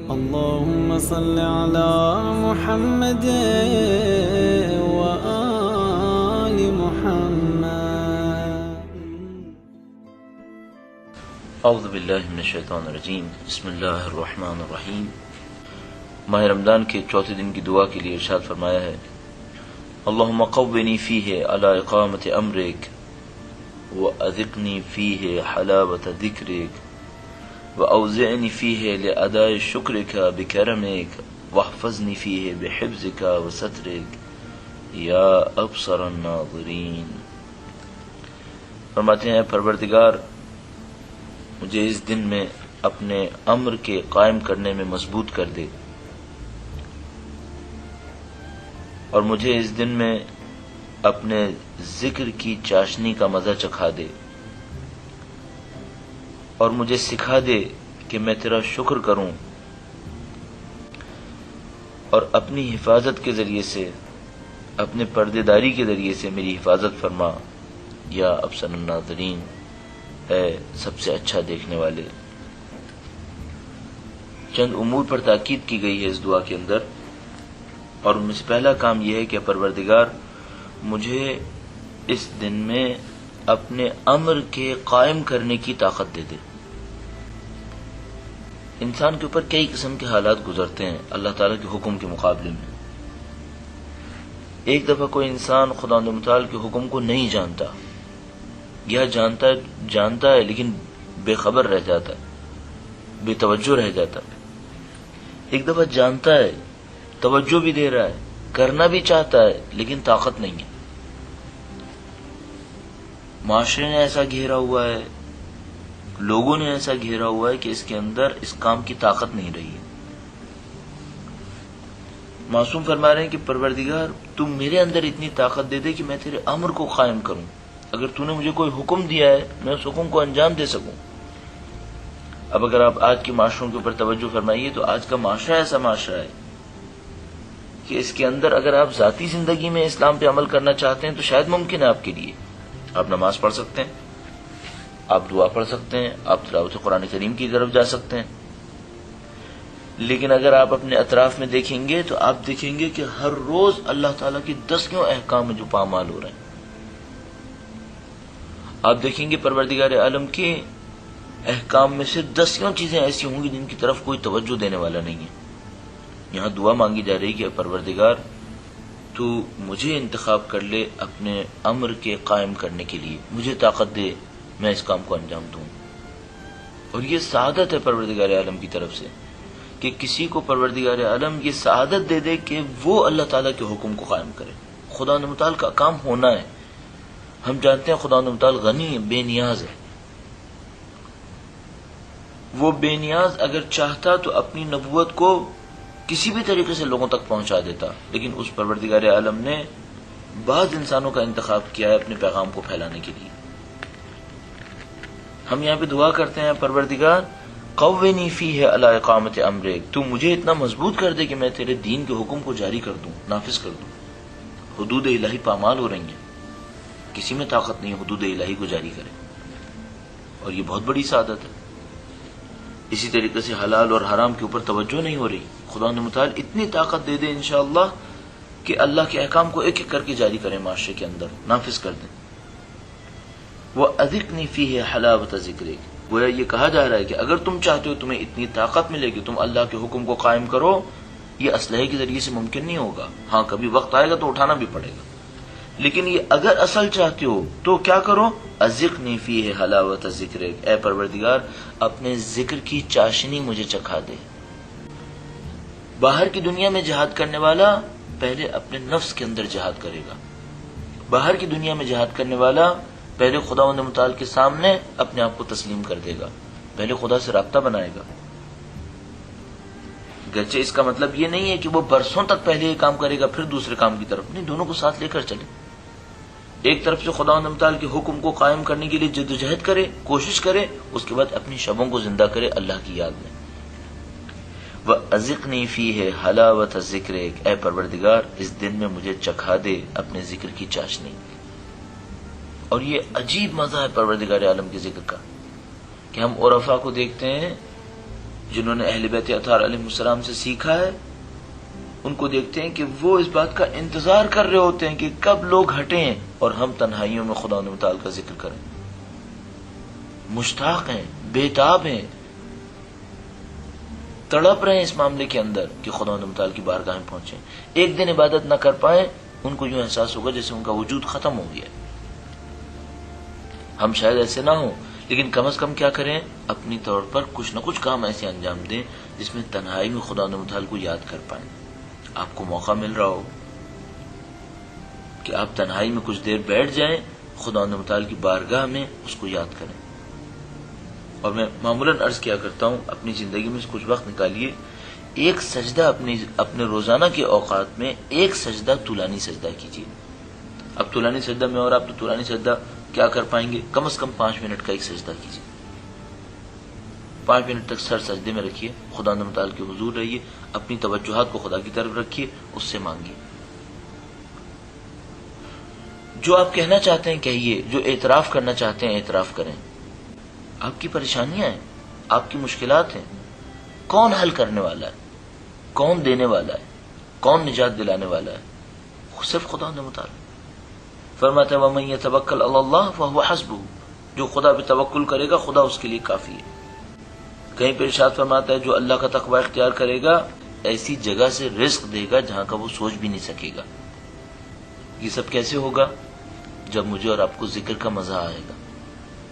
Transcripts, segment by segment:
اللهم صل على محمد وآل محمد. اعوذ باللہ من الشیطان الرجیم. بسم اللہ الرحمن الرحیم. ماہ رمضان کے چوتھے دن کی دعا کے لیے ارشاد فرمایا ہے: اللہم قونی فیہ علی اقامت امرک واذقنی فیہ حلاوت ذکرک واوزعنی فیہ لاداء شکرک بکرمک واحفظنی فیہ بحفظک وسترک یا ابصر الناظرین. فرماتے ہیں: پروردگار، مجھے اس دن میں اپنے امر کے قائم کرنے میں مضبوط کر دے، اور مجھے اس دن میں اپنے ذکر کی چاشنی کا مزہ چکھا دے، اور مجھے سکھا دے کہ میں تیرا شکر کروں، اور اپنی حفاظت کے ذریعے سے، اپنے پردے داری کے ذریعے سے میری حفاظت فرما یا ابصر الناظرین، اے سب سے اچھا دیکھنے والے. چند امور پر تاکید کی گئی ہے اس دعا کے اندر، اور ان میں سے پہلا کام یہ ہے کہ پروردگار مجھے اس دن میں اپنے امر کے قائم کرنے کی طاقت دے دے. انسان کے اوپر کئی قسم کے حالات گزرتے ہیں اللہ تعالیٰ کے حکم کے مقابلے میں. ایک دفعہ کوئی انسان خدا متعال کے حکم کو نہیں جانتا، یا جانتا ہے لیکن بے خبر رہ جاتا ہے، بے توجہ رہ جاتا ہے. ایک دفعہ جانتا ہے، توجہ بھی دے رہا ہے، کرنا بھی چاہتا ہے، لیکن طاقت نہیں ہے. معاشرے نے ایسا گھیرا ہوا ہے، لوگوں نے ایسا گھیرا ہوا ہے کہ اس کے اندر اس کام کی طاقت نہیں رہی ہے. معصوم فرما رہے ہیں کہ پروردگار تو میرے اندر اتنی طاقت دے دے کہ میں تیرے امر کو قائم کروں. اگر تو نے مجھے کوئی حکم دیا ہے میں اس حکم کو انجام دے سکوں. اب اگر آپ آج کے معاشروں کے اوپر توجہ فرمائیے تو آج کا معاشرہ ایسا معاشرہ ہے کہ اس کے اندر اگر آپ ذاتی زندگی میں اسلام پہ عمل کرنا چاہتے ہیں تو شاید ممکن ہے آپ کے لیے. آپ نماز پڑھ سکتے ہیں، آپ دعا پڑھ سکتے ہیں، آپ تلاوت قرآن کریم کی طرف جا سکتے ہیں، لیکن اگر آپ اپنے اطراف میں دیکھیں گے تو آپ دیکھیں گے کہ ہر روز اللہ تعالیٰ کی دسیوں احکام میں جو پامال ہو رہے ہیں. آپ دیکھیں گے پروردگار عالم کے احکام میں سے دسیوں چیزیں ایسی ہوں گی جن کی طرف کوئی توجہ دینے والا نہیں ہے. یہاں دعا مانگی جا رہی کہ پروردگار تو مجھے انتخاب کر لے اپنے امر کے قائم کرنے کے لیے، مجھے طاقت دے میں اس کام کو انجام دوں. اور یہ سعادت ہے پروردگار عالم کی طرف سے کہ کسی کو پروردگار عالم یہ سعادت دے دے کہ وہ اللہ تعالیٰ کے حکم کو قائم کرے. خدا متعال کا کام ہونا ہے. ہم جانتے ہیں خدا متعال غنی ہے، بے نیاز ہے. وہ بے نیاز اگر چاہتا تو اپنی نبوت کو کسی بھی طریقے سے لوگوں تک پہنچا دیتا، لیکن اس پروردگار عالم نے بعض انسانوں کا انتخاب کیا ہے اپنے پیغام کو پھیلانے کے لیے. ہم یہاں پہ دعا کرتے ہیں: پروردگار قونی فیہ علی اقامت امرک، تو مجھے اتنا مضبوط کر دے کہ میں تیرے دین کے حکم کو جاری کر دوں، نافذ کر دوں. حدود الہی پامال ہو رہی ہیں، کسی میں طاقت نہیں حدود الہی کو جاری کرے، اور یہ بہت بڑی سعادت ہے. اسی طریقے سے حلال اور حرام کے اوپر توجہ نہیں ہو رہی. خدا متعال اتنی طاقت دے دے انشاءاللہ کہ اللہ کے احکام کو ایک ایک کر کے جاری کریں، معاشرے کے اندر نافذ کر دیں. وَأَذِقْنِي فِيهِ حَلَاوَةَ ذِكْرِكَ، گویا یہ کہا جا رہا ہے کہ اگر تم چاہتے ہو تمہیں اتنی طاقت ملے کہ تم اللہ کے حکم کو قائم کرو، یہ اسلحے کے ذریعے سے ممکن نہیں ہوگا. ہاں کبھی وقت آئے گا تو اٹھانا بھی پڑے گا، لیکن یہ اگر اصل چاہتے ہو تو کیا کرو؟ اذقنی فیہ حلاوت ذکرک، اے پروردگار اپنے ذکر کی چاشنی مجھے چکھا دے. باہر کی دنیا میں جہاد کرنے والا پہلے اپنے نفس کے اندر جہاد کرے گا. باہر کی دنیا میں جہاد کرنے والا پہلے خدا متعال کے سامنے اپنے آپ کو تسلیم کر دے گا، پہلے خدا سے رابطہ بنائے گا. گرچہ اس کا مطلب یہ نہیں ہے کہ وہ برسوں تک پہلے یہ کام کرے گا پھر دوسرے کام کی طرف نہیں، دونوں کو ساتھ لے کر چلے. ایک طرف سے خدا متعال کے حکم کو قائم کرنے کے لیے جدوجہد کرے، کوشش کرے، اس کے بعد اپنی شبوں کو زندہ کرے اللہ کی یاد میں. وَأَذِقْنِي فِيهِ حَلَاوَةَ ذِكْرِكَ، اے پروردگار اس دن میں مجھے چکھا دے اپنے ذکر کی چاشنی. اور یہ عجیب مزہ ہے پروردگار عالم کے ذکر کا کہ ہم عرفاء کو دیکھتے ہیں جنہوں نے اہل بیت اطہار علیہ السلام سے سیکھا ہے ان کو دیکھتے ہیں کہ وہ اس بات کا انتظار کر رہے ہوتے ہیں کہ کب لوگ ہٹیں اور ہم تنہائیوں میں خدا متعال کا ذکر کریں. مشتاق ہیں، بےتاب ہیں، تڑپ رہے ہیں اس معاملے کے اندر کہ خدا متعال کی بارگاہ میں پہنچیں. ایک دن عبادت نہ کر پائیں ان کو یوں احساس ہوگا جیسے ان کا وجود ختم ہو گیا. ہم شاید ایسے نہ ہوں لیکن کم از کم کیا کریں، اپنی طور پر کچھ نہ کچھ کام ایسے انجام دیں جس میں تنہائی میں خدا متعال کو یاد کر پائیں. آپ کو موقع مل رہا ہو کہ آپ تنہائی میں کچھ دیر بیٹھ جائیں، خدا متعال کی بارگاہ میں اس کو یاد کریں. اور میں معمولاً عرض کیا کرتا ہوں اپنی زندگی میں سے کچھ وقت نکالیے، ایک سجدہ اپنے روزانہ کے اوقات میں ایک سجدہ طولانی سجدہ کیجیے. اب طولانی سجدہ میں اور آپ تو طولانی سجدہ کیا کر پائیں گے، کم از کم 5 منٹ کا ایک سجدہ کیجیے. 5 منٹ تک سر سجدے میں رکھیے، خدا متعال کے حضور رہیے، اپنی توجہات کو خدا کی طرف رکھیے، اس سے مانگیے. جو آپ کہنا چاہتے ہیں کہیے، جو اعتراف کرنا چاہتے ہیں اعتراف کریں. آپ کی پریشانیاں ہیں، آپ کی مشکلات ہیں، کون حل کرنے والا ہے، کون دینے والا ہے، کون نجات دلانے والا ہے؟ صرف خدا متعال. فرماتا ہے وَمَن يَتَوَكَّلْ عَلَى اللَّهِ فَهُوَ حَسْبُهُ، جو خدا پہ توکل کرے گا خدا اس کے لیے کافی ہے. کہیں پہ ارشاد فرماتا ہے جو اللہ کا تقوی اختیار کرے گا ایسی جگہ سے رزق دے گا جہاں کا وہ سوچ بھی نہیں سکے گا. یہ سب کیسے ہوگا؟ جب مجھے اور آپ کو ذکر کا مزہ آئے گا.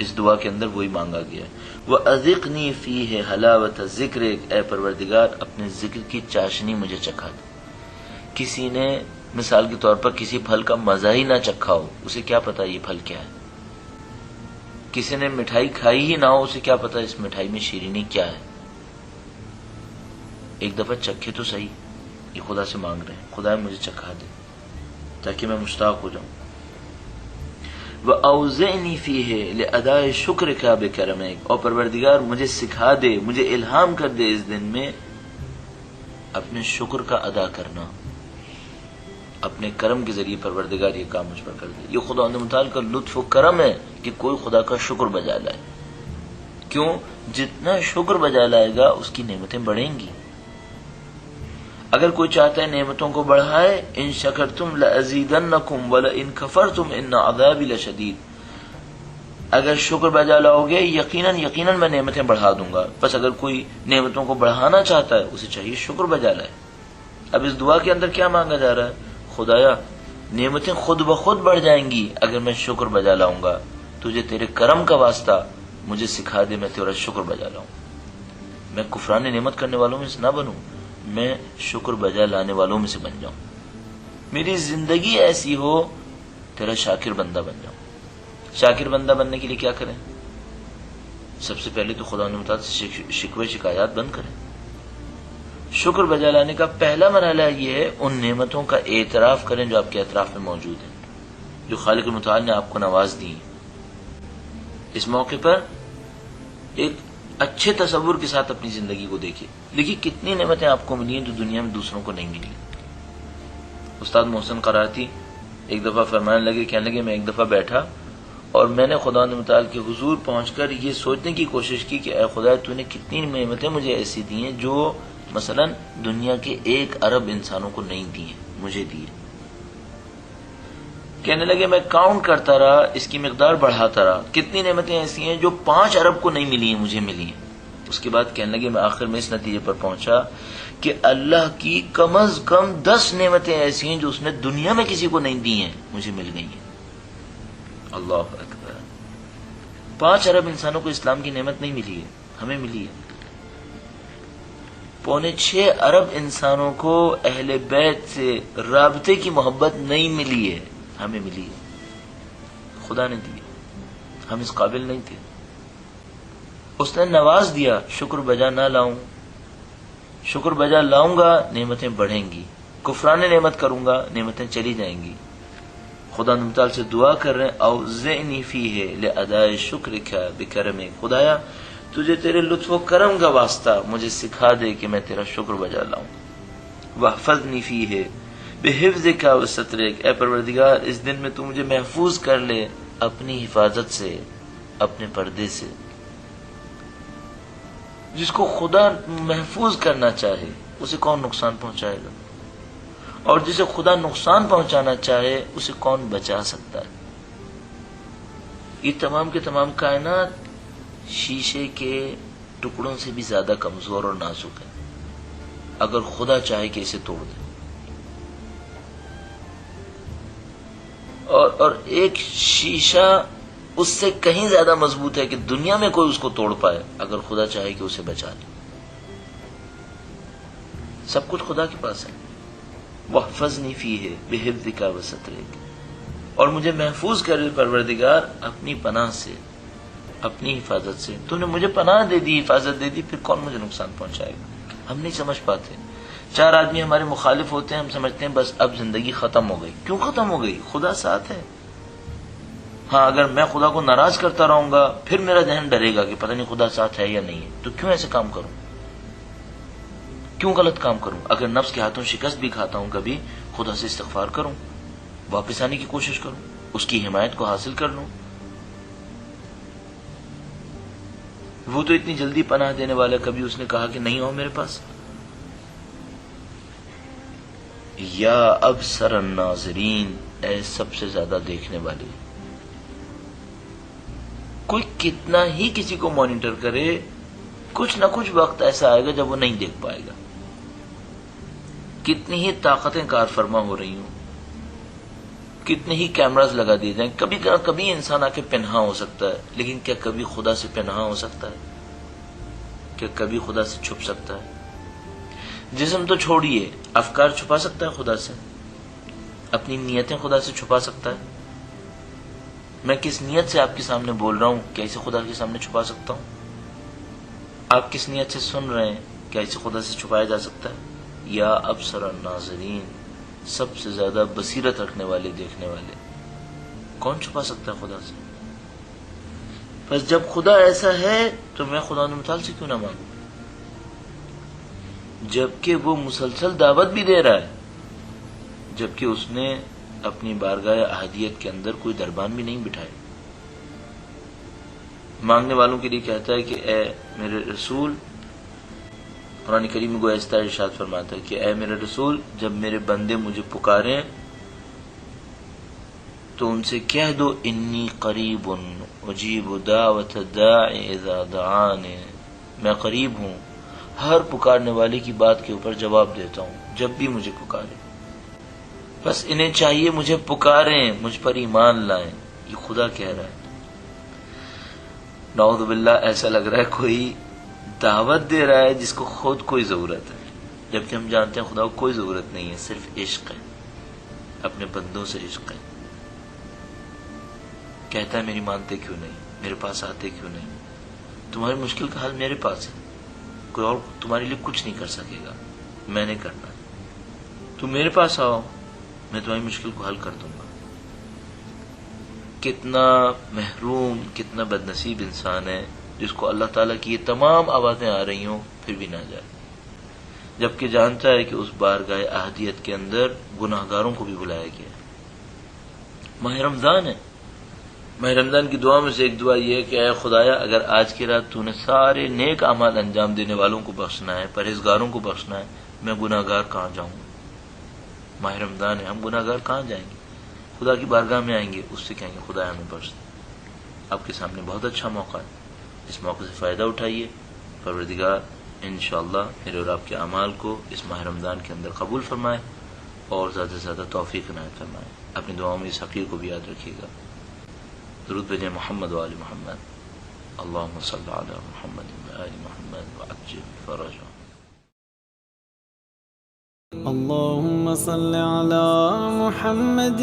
اس دعا کے اندر وہی مانگا گیا ہے وَأَذِقْنِي فِيهِ حَلَاوَةَ ذِكْرِكَ، اے پروردگار اپنے ذکر کی چاشنی مجھے چکھا دے. کسی نے مثال کے طور پر کسی پھل کا مزہ ہی نہ چکھا ہو، اسے کیا پتا یہ پھل کیا ہے. کسی نے مٹھائی کھائی ہی نہ ہو، اسے کیا پتا اس مٹھائی میں شیرینی کیا ہے. ایک دفعہ چکھے تو صحیح. یہ خدا سے مانگ رہے ہیں خدا مجھے چکھا دے تاکہ میں مشتاق ہو جاؤں. وَأَوْزِعْنِي فِيهِ لِأَدَاءِ شُكْرِكَ بِكَرَمِكَ، اور پروردگار مجھے سکھا دے، مجھے الہام کر دے اس دن میں اپنے شکر کا ادا کرنا. اپنے کرم کے ذریعے پروردگار یہ کام مجھ پر کر دے. یہ خدا متعال کا لطف و کرم ہے کہ کوئی خدا کا شکر بجا لائے. کیوں؟ جتنا شکر بجا لائے گا اس کی نعمتیں بڑھیں گی. اگر کوئی چاہتا ہے نعمتوں کو بڑھائے، ان شکرتم لازیدنکم ولئن کفرتم ان عذابی لشدید، اگر شکر بجا لاؤ گے یقیناً میں نعمتیں بڑھا دوں گا. بس اگر کوئی نعمتوں کو بڑھانا چاہتا ہے اسے چاہیے شکر بجا لائے. اب اس دعا کے اندر کیا مانگا جا رہا ہے؟ خدایا نعمتیں خود بخود بڑھ جائیں گی اگر میں شکر بجا لاؤں گا. تجھے تیرے کرم کا واسطہ مجھے سکھا دے میں تیرا شکر بجا لاؤں. میں کفران نعمت کرنے والوں میں سے نہ بنوں، میں شکر بجا لانے والوں میں سے بن جاؤں. میری زندگی ایسی ہو تیرا شاکر بندہ بن جاؤں. شاکر بندہ بننے کے لیے کیا کریں؟ سب سے پہلے تو خدا متعال سے شکوے شکایات بند کریں. شکر بجا لانے کا پہلا مرحلہ یہ ہے ان نعمتوں کا اعتراف کریں جو آپ کے اطراف میں موجود ہیں، جو خالق متعال نے آپ کو نواز دی. اس موقع پر ایک اچھے تصور کے ساتھ اپنی زندگی کو دیکھیے کتنی نعمتیں آپ کو ملی ہیں جو دنیا میں دوسروں کو نہیں ملی. استاد محسن قراتی ایک دفعہ فرمانے لگے، کہنے لگے میں ایک دفعہ بیٹھا اور میں نے خدا متعال کے حضور پہنچ کر یہ سوچنے کی کوشش کی کہ اے خدا تو نے کتنی نعمتیں مجھے ایسی دی ہیں جو مثلا دنیا کے 1 ارب انسانوں کو نہیں دی ہیں، مجھے دی ہیں. کہنے لگے میں کاؤنٹ کرتا رہا، اس کی مقدار بڑھاتا رہا، کتنی نعمتیں ایسی ہیں جو 5 ارب کو نہیں ملی ہیں مجھے ملی ہیں. اس کے بعد کہنے لگے میں آخر میں اس نتیجے پر پہنچا کہ اللہ کی کم از کم 10 نعمتیں ایسی ہیں جو اس نے دنیا میں کسی کو نہیں دی ہیں مجھے مل گئی ہیں. اللہ اکبر. 5 ارب انسانوں کو اسلام کی نعمت نہیں ملی ہے، ہمیں ملی ہے. 6.25 ارب انسانوں کو اہل بیت سے رابطے کی محبت نہیں ملی ہے، ہمیں ملی ہے. خدا نے دی، ہم اس قابل نہیں تھے. اس نے نواز دیا. شکر بجا نہ لاؤں، شکر بجا لاؤں گا نعمتیں بڑھیں گی، کفران نعمت کروں گا نعمتیں چلی جائیں گی. خدا متعال سے دعا کر رہے ہیں اوزعنی فیہ لاداء شکرک بکرمک، خدایا تجھے تیرے لطف و کرم کا واسطہ مجھے سکھا دے کہ میں تیرا شکر بجا لاؤں. واحفظنی فیہ بحفظک وسترک، اے پروردگار اس دن میں تو مجھے محفوظ کر لے اپنی حفاظت سے، اپنے پردے سے. جس کو خدا محفوظ کرنا چاہے اسے کون نقصان پہنچائے گا، اور جسے خدا نقصان پہنچانا چاہے اسے کون بچا سکتا ہے؟ یہ تمام کے تمام کائنات شیشے کے ٹکڑوں سے بھی زیادہ کمزور اور نازک ہے، اگر خدا چاہے کہ اسے توڑ دے. اور ایک شیشہ اس سے کہیں زیادہ مضبوط ہے کہ دنیا میں کوئی اس کو توڑ پائے، اگر خدا چاہے کہ اسے بچا لے. سب کچھ خدا کے پاس ہے. وَاحْفَظْنِي فِيهِ بِحِفْظِكَ وَسَتْرِكَ، اور مجھے محفوظ کر پروردگار اپنی پناہ سے، اپنی حفاظت سے. تو نے مجھے پناہ دے دی، حفاظت دے دی، پھر کون مجھے نقصان پہنچائے گا؟ ہم نہیں سمجھ پاتے. 4 آدمی ہمارے مخالف ہوتے ہیں، ہم سمجھتے ہیں بس اب زندگی ختم ہو گئی. کیوں ختم ہو گئی؟ خدا ساتھ ہے. ہاں اگر میں خدا کو ناراض کرتا رہوں گا پھر میرا ذہن ڈرے گا کہ پتہ نہیں خدا ساتھ ہے یا نہیں ہے. تو کیوں ایسے کام کروں، کیوں غلط کام کروں؟ اگر نفس کے ہاتھوں شکست بھی کھاتا ہوں کبھی، خدا سے استغفار کروں، واپس آنے کی کوشش کروں، اس کی حمایت کو حاصل کر لوں. وہ تو اتنی جلدی پناہ دینے والا، کبھی اس نے کہا کہ نہیں ہو میرے پاس. یا ابصر الناظرین، اے سب سے زیادہ دیکھنے والی. کوئی کتنا ہی کسی کو مانیٹر کرے، کچھ نہ کچھ وقت ایسا آئے گا جب وہ نہیں دیکھ پائے گا. کتنی ہی طاقتیں کار فرما ہو رہی ہوں، کتنے ہی کیمراز لگا دیے جائیں، کبھی انسان آ کے پنہا ہو سکتا ہے، لیکن کیا کبھی خدا سے پنہا ہو سکتا ہے؟ کیا کبھی خدا سے چھپ سکتا ہے؟ جسم تو چھوڑیے، افکار چھپا سکتا ہے خدا سے؟ اپنی نیتیں خدا سے چھپا سکتا ہے؟ میں کس نیت سے آپ کے سامنے بول رہا ہوں، کیا اسے خدا کے سامنے چھپا سکتا ہوں؟ آپ کس نیت سے سن رہے ہیں، کیا اسے خدا سے چھپایا جا سکتا ہے؟ یا ابصر الناظرین، سب سے زیادہ بصیرت رکھنے والے، دیکھنے والے. کون چھپا سکتا ہے خدا سے؟ بس جب خدا ایسا ہے تو میں خدا متعال سے کیوں نہ مانگوں، جبکہ وہ مسلسل دعوت بھی دے رہا ہے، جبکہ اس نے اپنی بارگاہ احدیت کے اندر کوئی دربان بھی نہیں بٹھائے. مانگنے والوں کے لیے کہتا ہے کہ اے میرے رسول، قرآن کریم میں گویا اس طرح ارشاد فرماتا ہے کہ اے میرے رسول، جب میرے بندے مجھے پکاریں تو ان سے کہہ دو انی قریب اجیب دعوت الداع اذا دعان، میں قریب ہوں، ہر پکارنے والے کی بات کے اوپر جواب دیتا ہوں جب بھی مجھے پکارے. بس انہیں چاہیے مجھے پکاریں، مجھ پر ایمان لائیں. یہ خدا کہہ رہا ہے. نعوذ باللہ، ایسا لگ رہا ہے کوئی دعوت دے رہا ہے جس کو خود کوئی ضرورت ہے، جبکہ ہم جانتے ہیں خدا کو کوئی ضرورت نہیں ہے، صرف عشق ہے، اپنے بندوں سے عشق ہے. کہتا ہے میری مانتے کیوں نہیں، میرے پاس آتے کیوں نہیں؟ تمہاری مشکل کا حل میرے پاس ہے، کوئی اور تمہارے لیے کچھ نہیں کر سکے گا، میں نے کرنا ہے. تم میرے پاس آؤ، میں تمہاری مشکل کو حل کر دوں گا. کتنا محروم، کتنا بد نصیب انسان ہے جس کو اللہ تعالیٰ کی یہ تمام آوازیں آ رہی ہوں پھر بھی نہ جائے، جبکہ جانتا ہے کہ اس بارگاہ احدیت کے اندر گناہگاروں کو بھی بلایا گیا. ماہ رمضان ہے، ماہ رمضان کی دعا میں سے ایک دعا یہ ہے کہ اے خدایا، اگر آج کی رات تو نے سارے نیک اعمال انجام دینے والوں کو بخشنا ہے، پرہیزگاروں کو بخشنا ہے، میں گناہگار کہاں جاؤں گا؟ ماہ رمضان ہے، ہم گناہگار کہاں جائیں گے؟ خدا کی بارگاہ میں آئیں گے، اس سے کہیں گے خدا ہمیں بخش دے. آپ کے سامنے بہت اچھا موقع ہے، اس موقع سے فائدہ اٹھائیے. پروردگار انشاءاللہ میرے اور آپ کے اعمال کو اس ماہ رمضان کے اندر قبول فرمائے اور زیادہ سے زیادہ توفیق عنایت فرمائے. اپنی دعاؤں میں اس حقیق کو بھی یاد رکھیے گا. درود بھیجیں محمد و آل محمد. اللہم صلی علی محمد و آل محمد وعجل فرجہ. اللهم صل على محمد